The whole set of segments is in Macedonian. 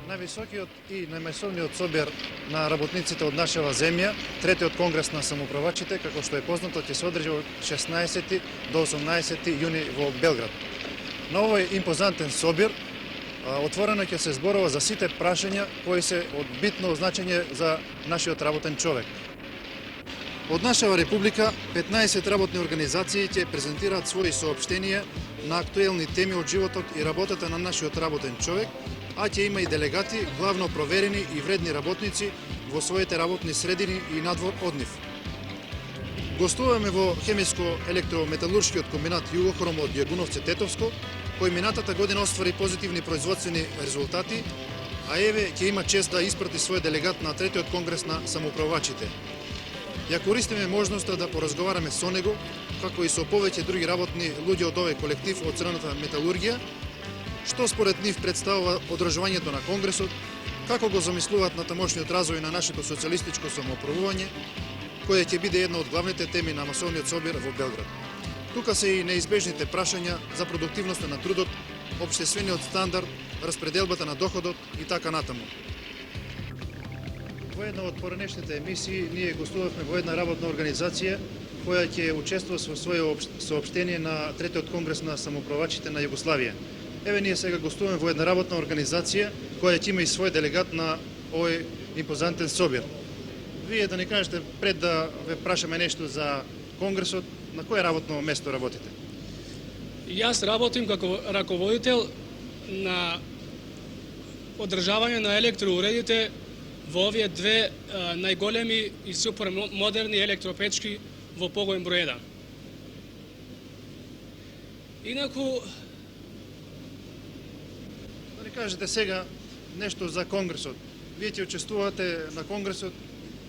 Највисокиот и најмасовниот собир на работниците од нашава земја, третиот конгрес на самоуправачите, како што е познато, ќе се одржи од 16 до 18 јуни во Белград. На овој импозантен собир отворено ќе се зборува за сите прашања кои се од битно значење за нашиот работен човек. Од нашава република 15 работни организации ќе презентираат своји соопштенија на актуелни теми од животот и работата на нашиот работен човек, а ќе има и делегати, главно проверени и вредни работници во своите работни средини и надвор од нив. Гостуваме во хемиско-електрометалуршкиот комбинат Југохром од Јагуновци Тетовско, кој минатата година оствари позитивни производствени резултати, а еве ќе има чест да испрати свој делегат на третиот конгрес на самоуправувачите. Ја користиме можноста да поразговараме со него, како и со повеќе други работни луѓе од овој колектив од црната металургија, што според нив представува одржувањето на конгресот, како го замислуваат на тамошниот развој на нашето социјалистичко самоуправување, која ќе биде една од главните теми на масовниот собир во Белград. Тука се и неизбежните прашања за продуктивноста на трудот, општествениот стандард, распределбата на доходот и така натаму. Во една од поранешните емисии ние гостувавме во една работна организација која ќе учествува со своје соопштение на третиот конгрес на самоуправачите на Југославија. Еве ние сега гостуваме во една работна организација која ќе има и свој делегат на овој импозантен собир. Вие да ни кажете пред да ве прашаме нешто за конгресот, на кое работно место работите? Јас работим како раководител на одржавање на електроуредите во овие две најголеми и супер модерни електропечки во погоен број 1. Инаку, да ни кажете сега нешто за конгресот. Вие ќе учествувате на конгресот,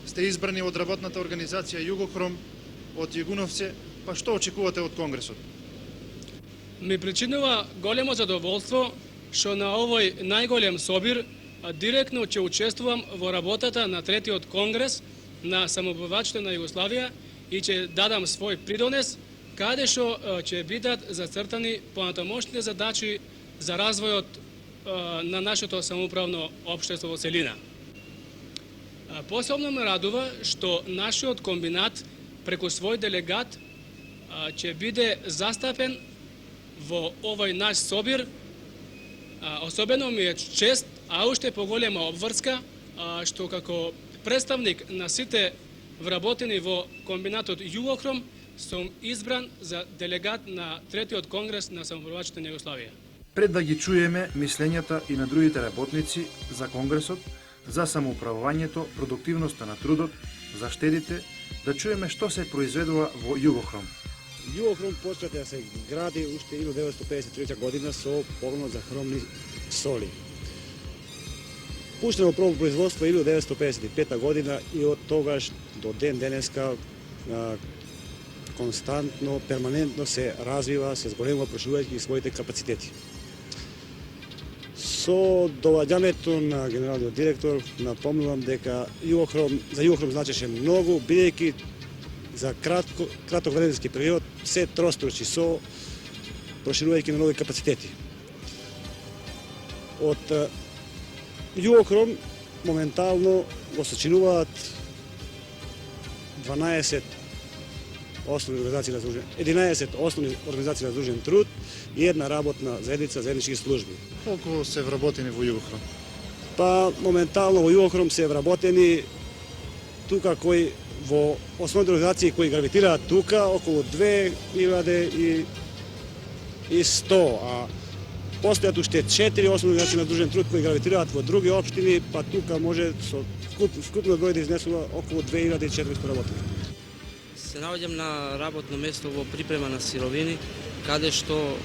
сте избрани од работната организација Југохром од Јагуновци, па што очекувате од конгресот? ми причинува големо задоволство што на овој најголем собир директно ќе учествувам во работата на третиот конгрес на самоуправувачите на Југославија и ќе дадам свој придонес каде што ќе бидат зацртани понатамошните задачи за развојот на нашето самоуправно општество во целина. Посебно ме радува што нашиот комбинат преку свој делегат ќе биде застапен во овој наш собир. Особено ми е чест, а уште поголема обврска, што како представник на сите вработени во комбинатот Југохром сум избран за делегат на третиот конгрес на самоуправувачите на Југославија. Пред да ги чуеме мислењата и на другите работници за конгресот, за самоуправувањето, продуктивноста на трудот, за штедите, да чуеме што се произведува во Југохром. Југохром почна да се гради уште 1953 година со погон за хромни соли. Пуштено прво производство 1955 година и од тогаш до ден денеска константно, перманентно се развива, се зголемува проширувајќи своите капацитети. Со доваѓањето на генералниот директор напомнувам дека за Југохром значеше многу, бидејќи за краток временски период се тростручи со проширувајќи на нови капацитети. Од Југохром моментално го сочинуваат 11 основни организации на здружен труд и една работна заедница заеднички служби. Колку се вработени во Југохром? Па моментално во Југохром се вработени тука кои во основните организации кои гравитираат тука околу 2100, а постојат уште 4 основни организации на здружен труд кои гравитираат во други општини, па тука може со вкупно број да изнесува околу 2400 работени. Се наоѓам на работно место во припрема на сировини, каде што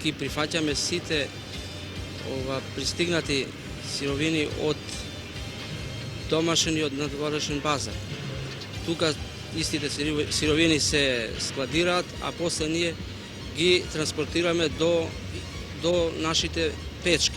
ги прифаќаме сите пристигнати сировини од домашен и од надворешен базар. Тука истите сировини се складираат, а после ние ги транспортираме до нашите печки.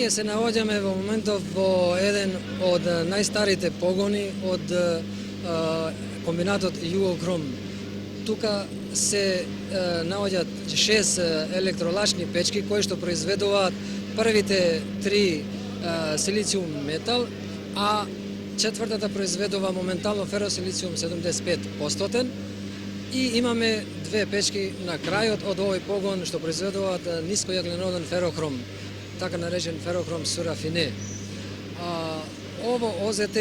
Ние се наоѓаме во моментов во еден од најстарите погони од комбинатот Југохром. Тука се наоѓаат 6 електролачни печки кои што произведуваат првите 3 силициум метал, а четвртата произведува моментално феросилициум 75%. И имаме 2 печки на крајот од овој погон што произведуваат нискојагленоден ферохром, така наречен ферохром сурафине. Ово ОЗТ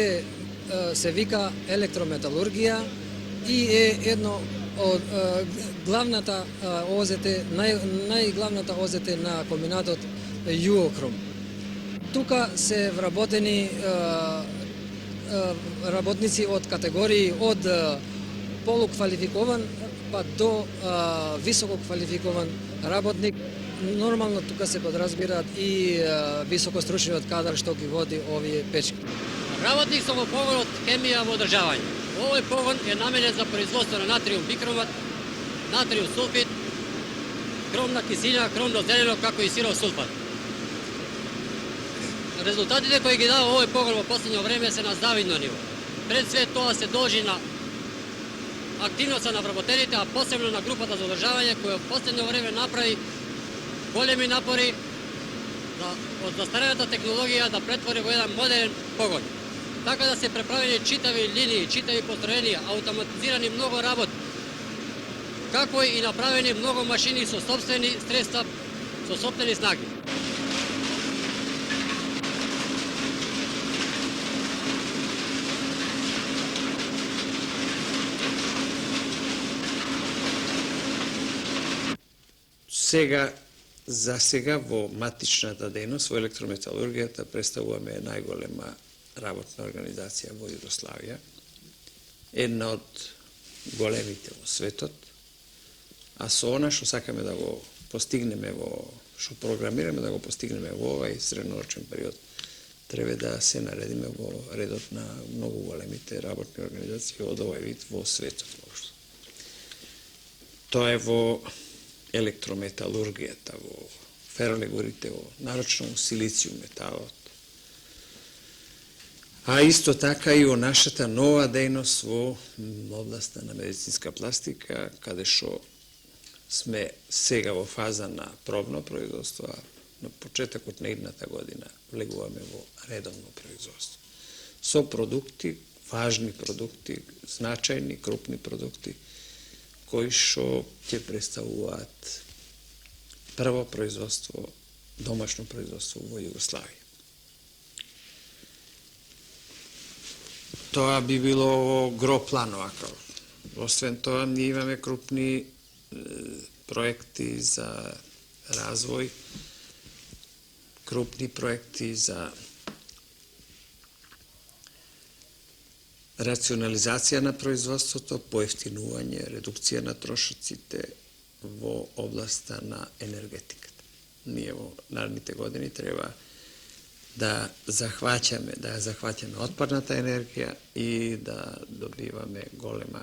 се вика електрометалургија и е едно од главната ОЗТ, најглавната ОЗТ на комбинатот Југохром. Тука се вработени работници од категории од полуквалификован па до високо квалификован работник. Нормално тука се подразбираат и високостручниот кадар што ги води овие печки. Работник сум во погонот хемија во одржавање. Овој погон е наменет за производство на натриум бикромат, натриум сулфид, хромна киселина, хромно зелено, како и сиров сулфат. Резултатите кои ги дава овој погон во последно време се на завидно ниво. Пред све тоа се должи на активноста на вработените, а посебно на групата за одржавање која во последно време направи големи напори од застарената технологија да претвори во еден модерен погон. Така да се преправени читави линии, читави построени, автоматизирани многу работи, како и направени многу машини со собствени средства, со собствени снаги. За сега во матичната дејност, во електрометалургијата, представуваме најголема работна организација во Југославија, една од големите во светот, а со она што сакаме да го постигнеме што програмираме да го постигнеме во овај среднорочен период, треба да се наредиме во редот на многу големите работни организации од овој вид во светот воопшто. Тоа е во електрометалургијата, во феролегурите, нарочно во силициум металот. А исто така и во нашата нова дејност во областа на медицинска пластика, каде што сме сега во фаза на пробно производство, а на почетокот на идната година влегуваме во редовно производство. Со продукти, важни продукти, значајни, крупни продукти, кои што ќе представуваат прво производство, домашно производство во Југославија. Тоа би било гро план овако. Освен тоа, ние имаме крупни проекти за развој, крупни проекти за рационализација на производството, поевтинување, редукција на трошоците во областа на енергетиката. Ние во наредните години треба да захваќаме отпадната енергија и да добиваме голема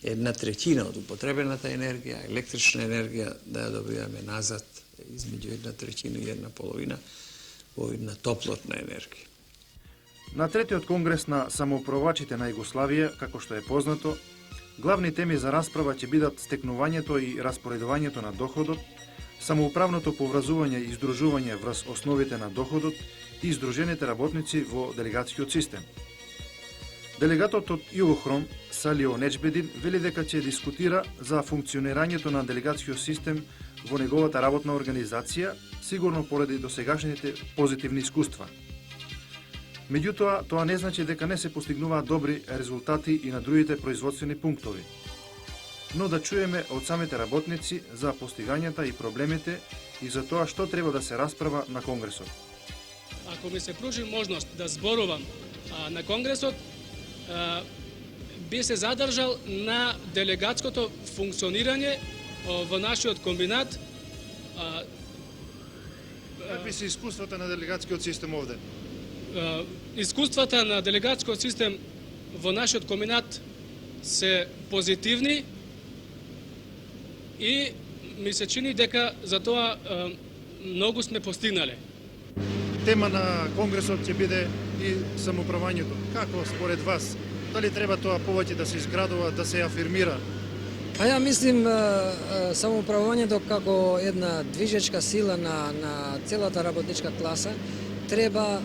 1/3 од употребената енергија, електрична енергија, да ја добиваме назад измеѓу 1/3 и 1/2 во една топлотна енергија. На третиот конгрес на самоуправувачите на Југославија, како што е познато, главни теми за расправа ќе бидат стекнувањето и распоредувањето на доходот, самоуправното поврзување и издружување врз основите на доходот и издружените работници во делегацијот систем. Делегатот од Југохром, Салио Нечбедин, вели дека ќе дискутира за функционирањето на делегацијот систем во неговата работна организација, сигурно поради досегашните позитивни искуства. Меѓутоа, тоа не значи дека не се постигнуваат добри резултати и на другите производствени пунктови. Но да чуеме од самите работници за постигањата и проблемите и за тоа што треба да се расправа на Конгресот. Ако ми се пружи можност да зборувам на Конгресот, би се задржал на делегатското функционирање во нашиот комбинат. Какви се искуствата на делегатскиот систем овде? Искуствата на делегатскиот систем во нашиот комбинат се позитивни и ми се чини дека за тоа многу сме постигнале. Тема на конгресот ќе биде и самоуправањето. Како според вас, дали треба тоа повеќе да се изградува, да се афирмира? А ја мислим самоуправувањето како една движечка сила на целата работничка класа треба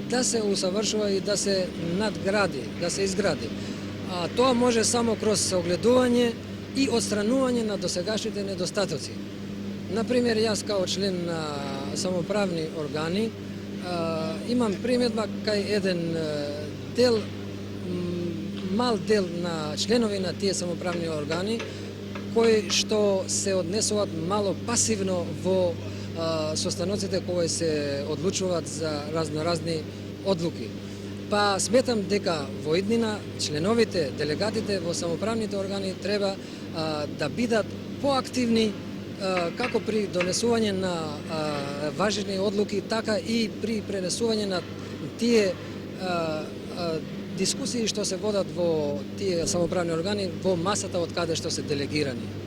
да се усавршува и да се надгради, да се изгради. А тоа може само кроз огледување и отстранување на досегашните недостатоци. Например, јас као член на самоуправни органи имам примедба кај еден дел, мал дел на членови на тие самоуправни органи кои што се однесуваат мало пасивно во состаноците кои се одлучуваат за разноразни одлуки. Па сметам дека во иднина членовите, делегатите во самоуправните органи треба да бидат поактивни како при донесување на важни одлуки, така и при пренесување на тие дискусии што се водат во тие самоуправни органи во масата од каде што се делегирани.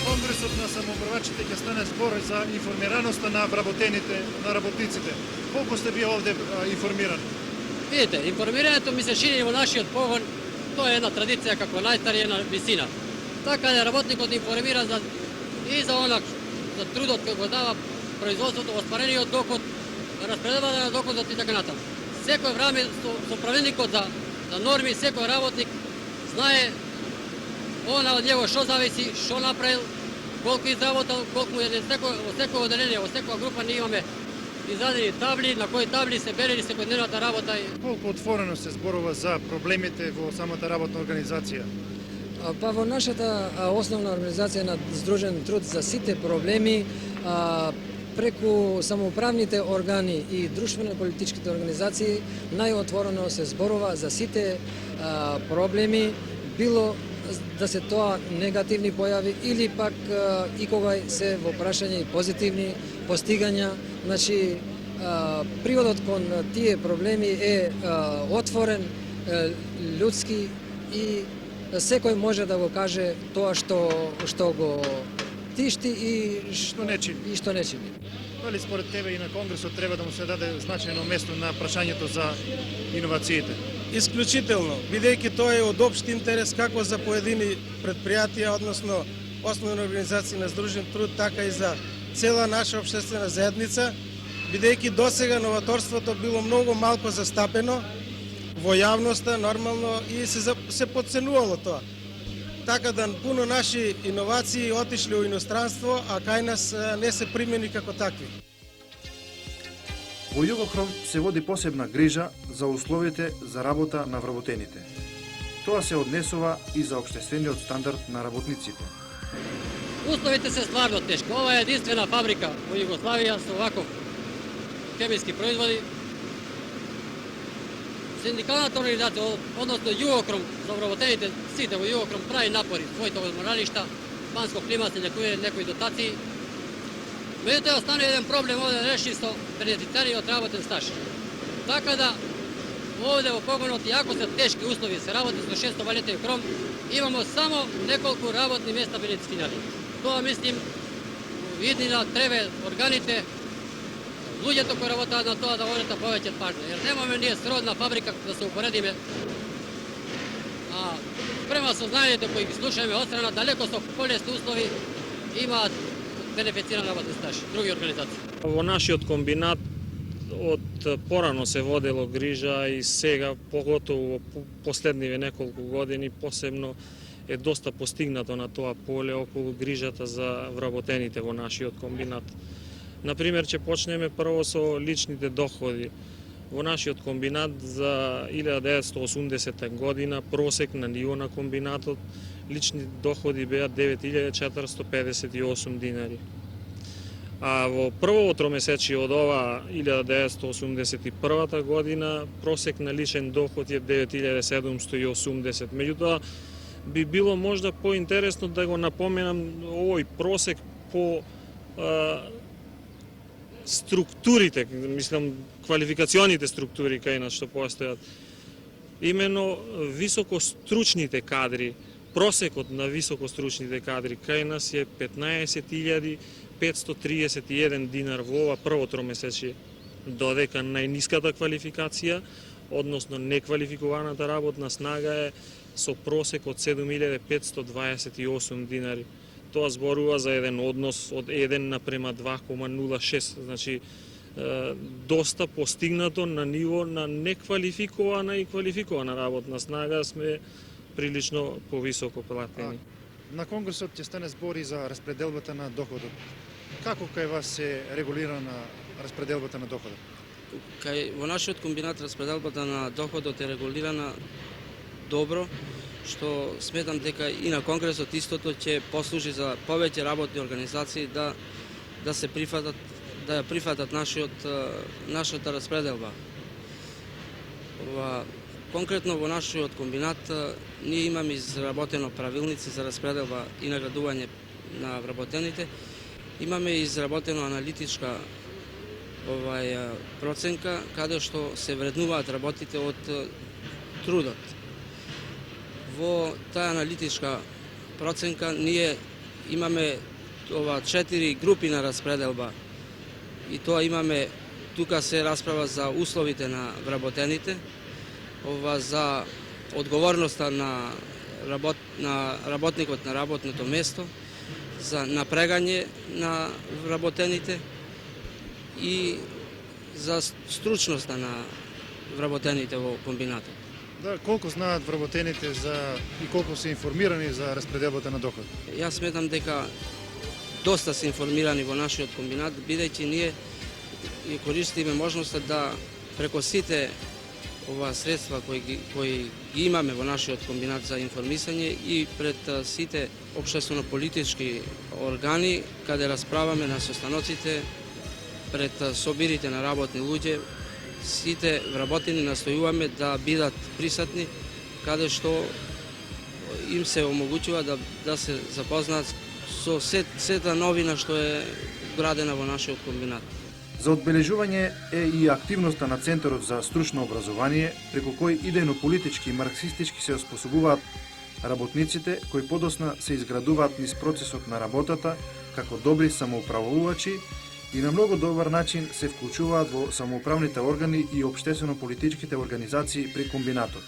Конгресот на самоуправачите ќе стане збор за информираноста на вработените, на работниците. Колку сте вие овде информирани? Видите, информирањето ми се шири во нашиот погон, тоа е една традиција како најстарија висина. Така да работникот информира и за онак, за трудот кој го дава производството, остварениот доход, распределување на доходот и така натаму. Секој време со правилникот за норми, секој работник знае она од него што зависи, што направил, колку изработал, колку е во секој оделение, во секоја група ние имаме издадени табли, на кои табли се берели секојдневната работа. Колку отворено се зборува за проблемите во самата работна организација? Па во нашата основна организација на Сдружен труд за сите проблеми, преку самоуправните органи и друштвено-политичките организации најотворено се зборува за сите проблеми, било да се тоа негативни појави или пак и кога се во прашање и позитивни постигања. Значи, приводот кон тие проблеми е отворен, людски и секој може да го каже тоа што го тишти и што не чини. Дали според тебе и на Конгресот треба да му се даде значајно место на прашањето за иновациите? Исклучително, бидејќи тоа е од општ интерес како за поедини предпријатија, односно основни организации на Сдружен труд, така и за цела наша општествена заедница, бидејќи досега новаторството било многу малку застапено во јавноста, нормално, и се подценувало тоа. Така да пуно наши иновации отишле во иностранство, а кај нас не се примени како такви. Во Југохром се води посебна грижа за условите за работа на вработените. Тоа се однесува и за општествениот стандард на работниците. Условите се стварно тешки. Ова е единствена фабрика во Југославија со ваков хемиски производи. Синдикалната организација, односно Југохром, за вработените, сите во Југохром прави напори, своите одморалишта, банско клима се лекува некои дотации. Меѓутоа остане еден проблем овде реши со бенефицијаниот работен стаж. Така да овде во погонот, иако се тешки услови, се работи со 600 валетен кром, имамо само неколку работни места бенефицијари. Тоа мислим, иднина треба органите, луѓето кои работат на тоа да водат повеќе пажња. Jer немаме ние сродна фабрика да се упоредиме. А према сознанието кои ги слушаме од страна, далеко со полесни услови имаат бенефициран работен стаж, други организации. Во нашиот комбинат од порано се водело грижа и сега, поготово во последниве неколку години, посебно е доста постигнато на тоа поле околу грижата за вработените во нашиот комбинат. Например, ќе почнеме прво со личните доходи. Во нашиот комбинат за 1980 година просек на ниво на комбинатот лични доходи беа 9458 динари. А во првото тромесечие од ова 1981 година просек на личен доход е 9780. Меѓутоа би било можда поинтересно да го напоменам овој просек по структурите, мислам квалификационите структури кај нас што постојат. Имено високостручните кадри, просекот на високостручните кадри кај нас е 15.531 динар во ова прво тромесечие, додека најниската квалификација, односно неквалификуваната работна снага е со просек од 7.528 динари. Тоа зборува за еден однос од 1 напрема 2,06, значи доста постигнато на ниво на неквалификована и квалификована работна снага сме прилично повисоко платени. На Конгресот ќе стане збори за распределбата на доходот. Како кај вас се регулирана распределбата на доходот? Во нашиот комбинат распределбата на доходот е регулирана добро, што сметам дека и на Конгресот истото ќе послужи за повеќе работни организации да се прифатат, да ја прифатат нашата распределба. Конкретно во нашиот комбинат ние имаме изработено правилници за распределба и наградување на вработените. Имаме изработено аналитичка проценка каде што се вреднуваат работите од трудот. Во таа аналитичка проценка ние имаме 4 групи на распределба и тоа имаме, тука се расправа за условите на вработените, за одговорноста на работникот на работното место, за напрегање на вработените и за стручноста на вработените во комбинатот. Да, колку знаат вработените и колку се информирани за распределбата на доход? Јас сметам дека доста се информирани во нашиот комбинат, бидејќи ние користиме можноста да преку сите средства кои ги имаме во нашиот комбинат за информисање и пред сите општествено-политички органи, каде расправаме на состаноците, пред собирите на работни луѓе, сите вработени настојуваме да бидат присутни, каде што им се омогучува да се запознаат со сета новина што е градена во нашиот комбинат. За одбележување е и активноста на Центарот за стручно образование, преку кој идејно политички и марксистички се оспособуваат работниците кои подосна се изградуваат низ процесот на работата како добри самоуправувачи и на многу добар начин се вклучуваат во самоуправните органи и општествено-политичките организации при комбинатот.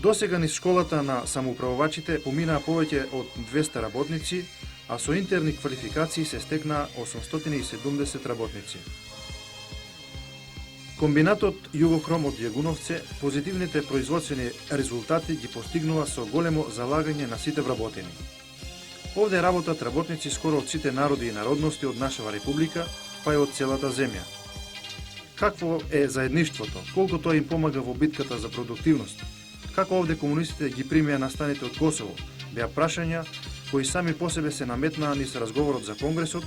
Досега низ школата на самоуправувачите поминаа повеќе од 200 работници, а со интерни квалификации се стекнаа 870 работници. Комбинатот Југохром од Јагуновце позитивните производствени резултати ги постигнува со големо залагање на сите вработени. Овде работат работници скоро од сите народи и народности од нашава република, па и од целата земја. Какво е заедништвото? Колку тоа им помага во битката за продуктивност? Како овде комунистите ги примија настаните од Косово? Беа прашања кои сами по себе се наметнаа низ разговорот за Конгресот,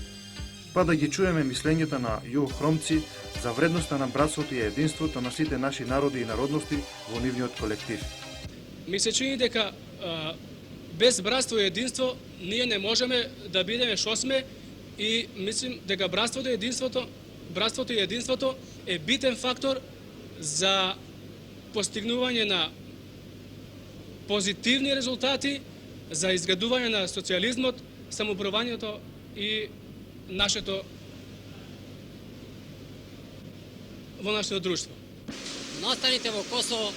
па да ги чуеме мислењата на југохромци за вредноста на братството и единството на сите наши народи и народности во нивниот колектив. Ми се чини дека без братство и единство ние не можеме да бидеме што сме и мислим дека братството и единството е битен фактор за постигнување на позитивни резултати, за изградување на социјализмот, самоуправувањето и во нашето друштво. Настаните во Косово,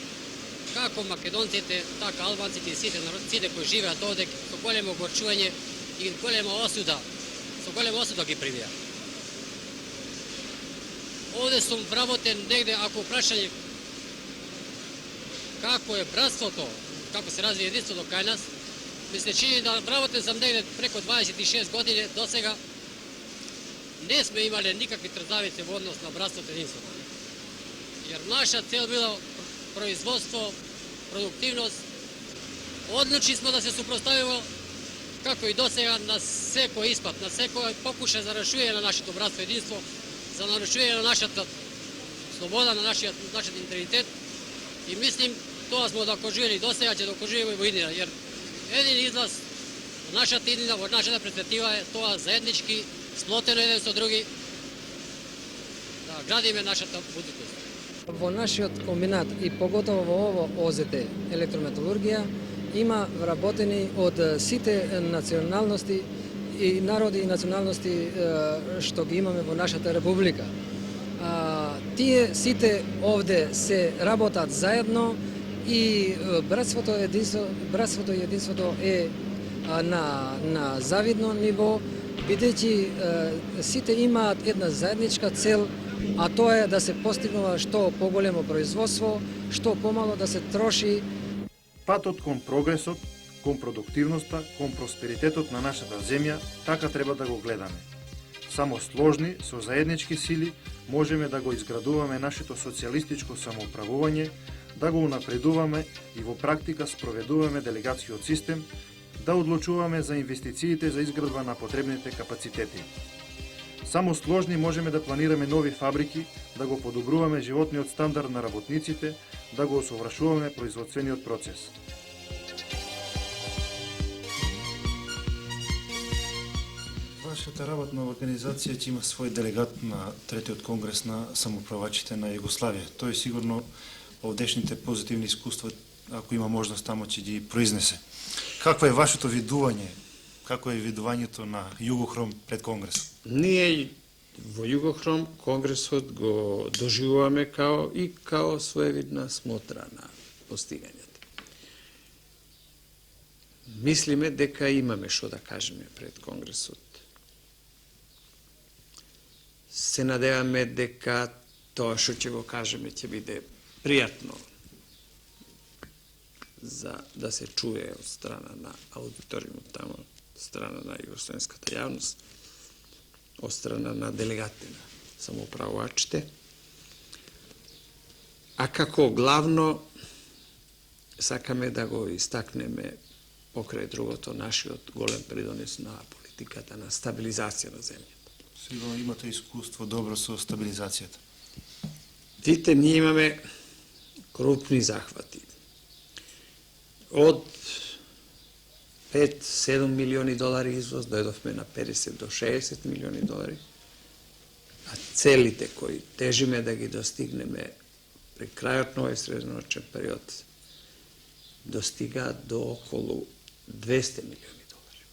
како македонците, така албанците и сите кои живеат овде, со големо огорчување и голема осуда ги примија. Овде сум вработен негде, ако прашање како е братството, како се развие единството кај нас, ми се чини да вработен сам негде преку 26 години, до сега не сме имале никакви трзавици во однос на братството и единството. Јер наша цел била производство, продуктивност, одлучни сме да се супроставиме како и досега на секој испад, на секој покушај за нарушување на нашето братство и единство, за нарушување на нашата слобода, на нашиот интегритет. И мислим, тоа смо докажували досега, ќе докажуваме во иднина, jer един излаз во нашата иднина, во нашата перспектива е тоа заеднички, сплотено еден со други, да градиме нашата будуќност. Во нашиот комбинат и поготово во ово ОЗТ електрометалургија има вработени од сите националности и народи и националности што ги имаме во нашата република. Тие сите овде се работат заедно и братството и единството е на завидно ниво, бидејќи сите имаат една заедничка цел, а тоа е да се постигнува што поголемо производство, што помало да се троши. Патот кон прогресот, кон продуктивноста, кон просперитетот на нашата земја, така треба да го гледаме. Само сложни, со заеднички сили, можеме да го изградуваме нашето социјалистичко самоуправување, да го унапредуваме и во практика спроведуваме делегацијот систем, да одлучуваме за инвестициите за изградба на потребните капацитети. Само сложни можеме да планираме нови фабрики, да го подобруваме животниот стандард на работниците, да го усовршуваме производствениот процес. Вашата работна организација ќе има свој делегат на третиот конгрес на самоуправачите на Југославија. Тој сигурно овдешните позитивни искуства, ако има можност тамо, ќе ги произнесе. Какво е вашето видување? Како е видувањето на Југохром пред конгресот? Ние во Југохром конгресот го доживуваме као своевидна смотра на постигањата. Мислиме дека имаме што да кажеме пред конгресот. Се надеваме дека тоа што ќе го кажеме ќе биде пријатно за да се чуе од страна на аудиториумот тамо, од страна на југословенската јавност, од страна на делегатите на самоуправувачите. А како главно сакаме да го истакнеме покрај другото нашиот голем придонес на политиката на стабилизација на земјата. Сигурно имате искуство добро со стабилизацијата. Видите, ние имаме крупни захвати. Од 5-7 милиони долари извоз дојдовме на 50 до 60 милиони долари, а целите кои тежиме да ги достигнеме при крајот на овој среднорочен период достигаат до околу 200 милиони долари.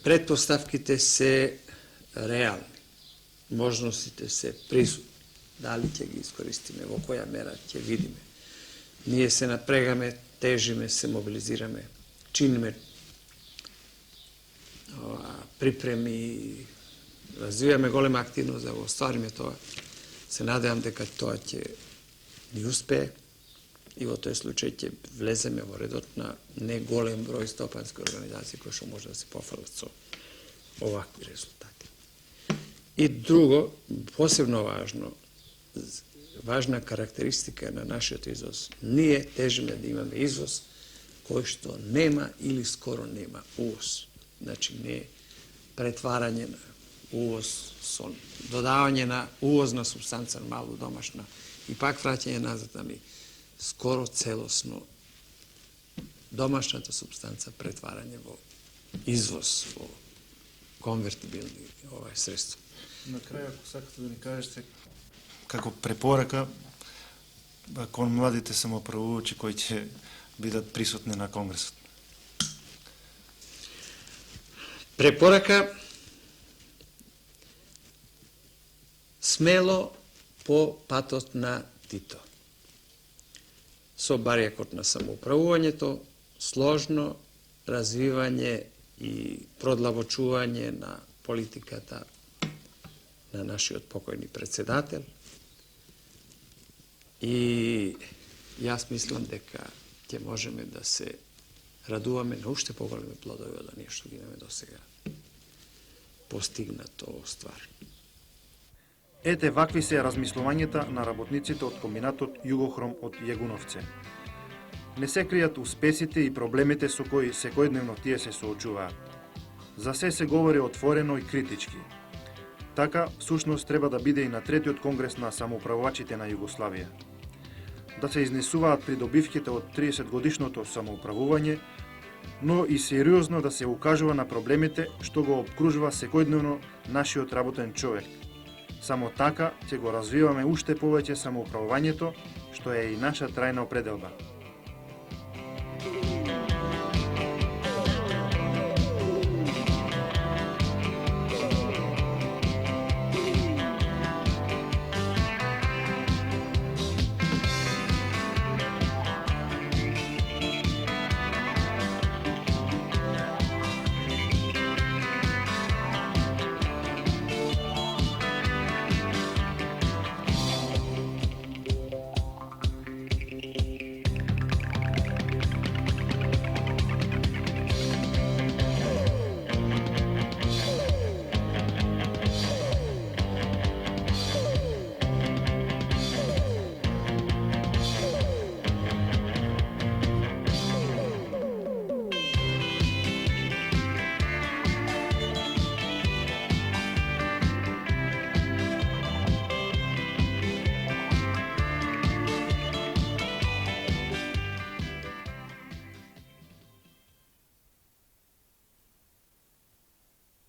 Предпоставките се реални, можностите се присутни. Дали ќе ги искористиме, во која мера ќе видиме. Ние се напрегаме, тежиме, се мобилизираме, чиниме припреми, развиваме голема активност да го оствариме тоа. Се надевам дека тоа ќе ни успее и во тој случај ќе влеземе во редот на не голем број стопански организации кои што може да се пофалат со овакви резултати. И друго, посебно важна карактеристика на нашиот извоз. Ние тежиме да имаме извоз кој што нема или скоро нема увоз. Значи не претварање на увоз со додавање на увозна супстанца малу домашна и пак враќање назад, ами скоро целосно домашната супстанца претварање во извоз, во конвертибилни средства. На крај, ако сакате да ни кажете како препорака кон младите самоуправувачи кои ќе бидат присутни на конгресот? Препорака смело по патот на Тито. Со барјакот на самоуправувањето, сложно развивање и продлабочување на политиката на нашиот покојни председател. И јас мислам дека ќе можеме да се радуваме на уште поголеми плодови од оние што ги имаме досега постигнато ствар. Ете, вакви се размислувањата на работниците од комбинатот Југохром од Јагуновце. Не се кријат успесите и проблемите со кои секојдневно тие се соочуваат. За се говори отворено и критички. Така, всушност треба да биде и на третиот конгрес на самоуправувачите на Југославија. Да се изнесуваат придобивките од 30-годишното самоуправување, но и сериозно да се укажува на проблемите што го обкружува секојдневно нашиот работен човек. Само така ќе го развиваме уште повеќе самоуправувањето, што е и наша трајна определба.